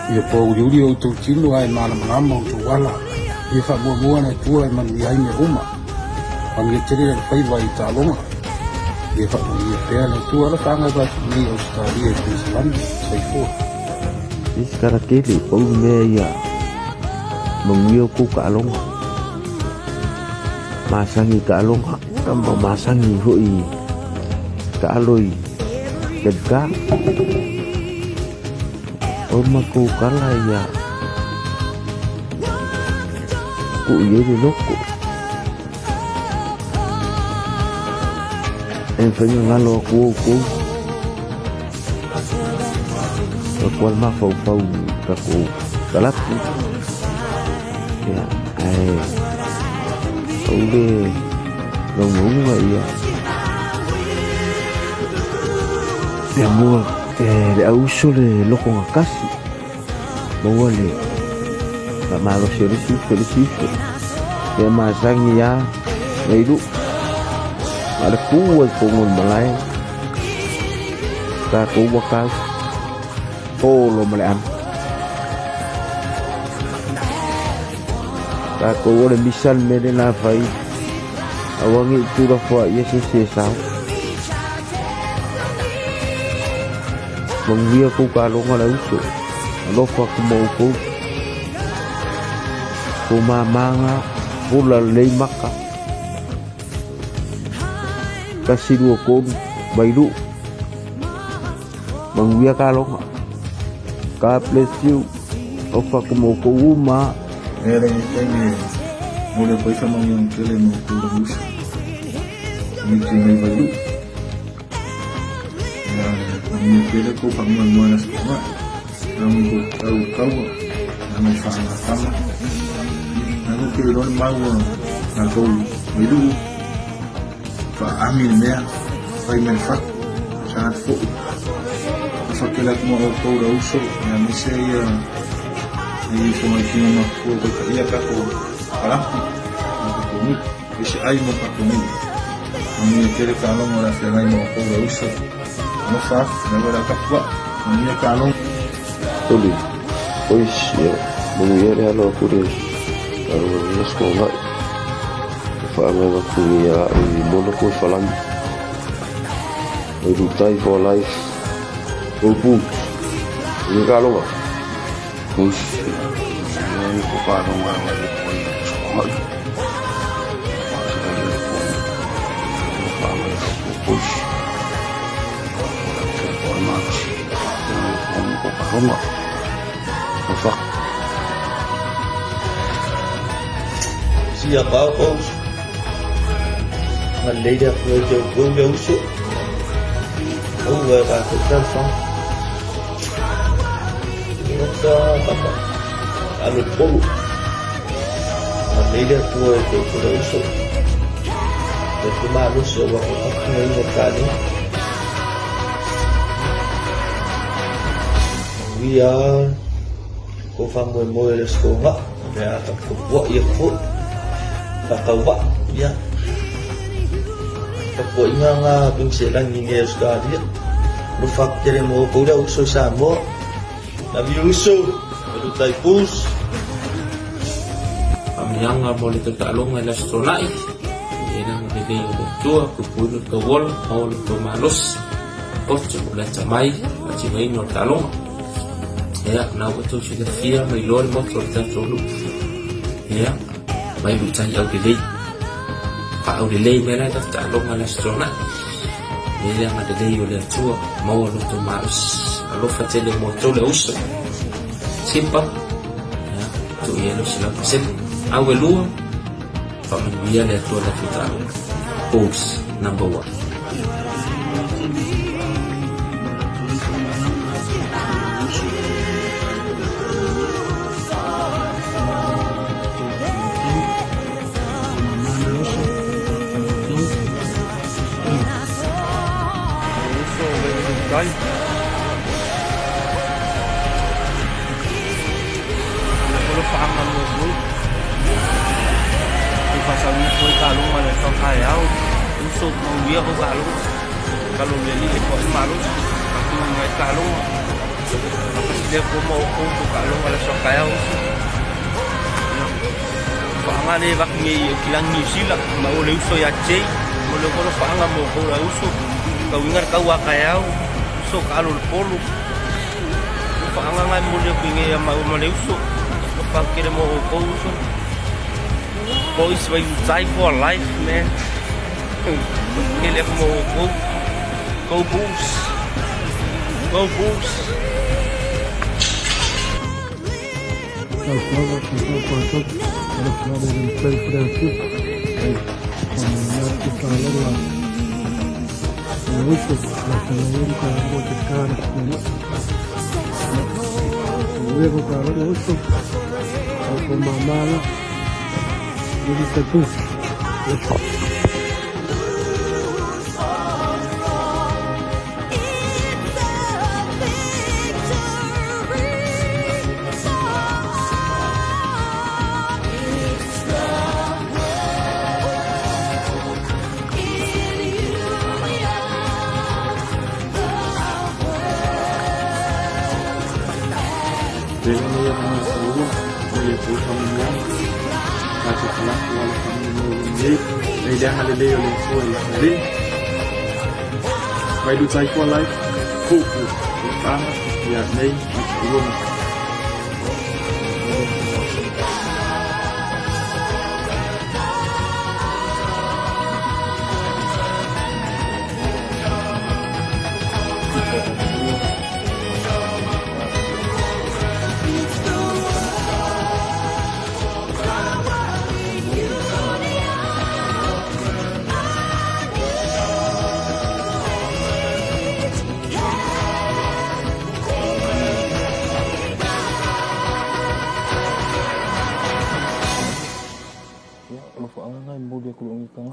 ia po uri o tau tino ai malama o tau wala ia whamuamua na tua ai manu iai me uma manu ia tere na whaiwa i tālonga ia whamu ia pēr na tua ala whanga ba ni Australia i Queensland sai fua isi karakele pau mea ia manguia ko kaalonga masangi kaalonga tamba masangi hoi kaaloi kedga o mako kala ia ku ia de loko en fenyo ngalo ku kual ma fau ka ku kalap ya ai ule ngunga ia ya mua le auso le loko ngakasi maua le la malo serisi ya masangi ya leidu ada kuat pungun malai ka ku bakal polo malean ka ku ore misal medena fai awangi tu da fa yes sao mangvia ku kalonga la uso lofa ku mau ku mamanga pula lei maka kasih dua kon baidu mangvia kalonga ka bless you lofa ku mau ku uma era ini mulai paisa mangyang kele mo ku uso ni kini baidu ni kele ko pangmana sama namun ko tahu namun faham sama namun kele don mau na ko itu fa amin ya fa manfaat sangat fu fa kele mo ko uso na misaya ni semua kini mo ko iya ka ko para ko ni isi ay mo pa ko ni ni kele ka mo na fa mo ko uso Mafaf, negara kapwa, ni kalong. Tuli, pois ya, menguia halo kure, kalau nas sekolah, faham aku ya, bono ko falam, rutai for life, upu, ni kalong, pus, ni ko kalong ang sekolah, pus. Rumah Mafak siapa kau Malaysia kerja kau usuk kau berapa tersang kita apa alu polu Malaysia kerja usuk tapi malu sebab aku ni kali Via ko fa mo les ko nga ya ta ko wa ye ko ta wa ya ta ko nga ping selang ni nges ka dia lu fa kere mo ko da uso sa mo na vi uso lu tai pus yang mo le ta long la stronai ina de de tua ko puno to wol au to malos pocho la chamai a chimai no talong ya na wato shi da fiya mai lor motor ta tolu ya mai bucan au delay fa au delay mera ta talong ala strona ya ma delay yo le tua mau lo to malos alo fa tele motor le uso simpa ya to yelo sila sen au lu fa mi ya le to la futa post number 1 Kalau pangan dulu, di pasar ni kau kalung mana kau kayau, usut mau dia kau kalung, kalau beli ekor marus, aku mengai kalung, Dia ko mau ko kalong ala so kaya uso. Pangane bak mi kilang New Zealand mau le uso ya che. Mo le ko panga mo ko la uso. Kau ingat kau kaya uso kalul polu. Panga ngai mo le pinge ya mau le uso. Pa kire mo ko uso. Boys when you die for life man. Kile mo go Bulls. Go Bulls. Dengan yang masalah oleh Tuhan baca kelas walau kami menjadi media haliday oleh Tuhan hari baik du cai kuat lagi kuku pertama ya nei belum Ang ngay mo dia kulong ikaw.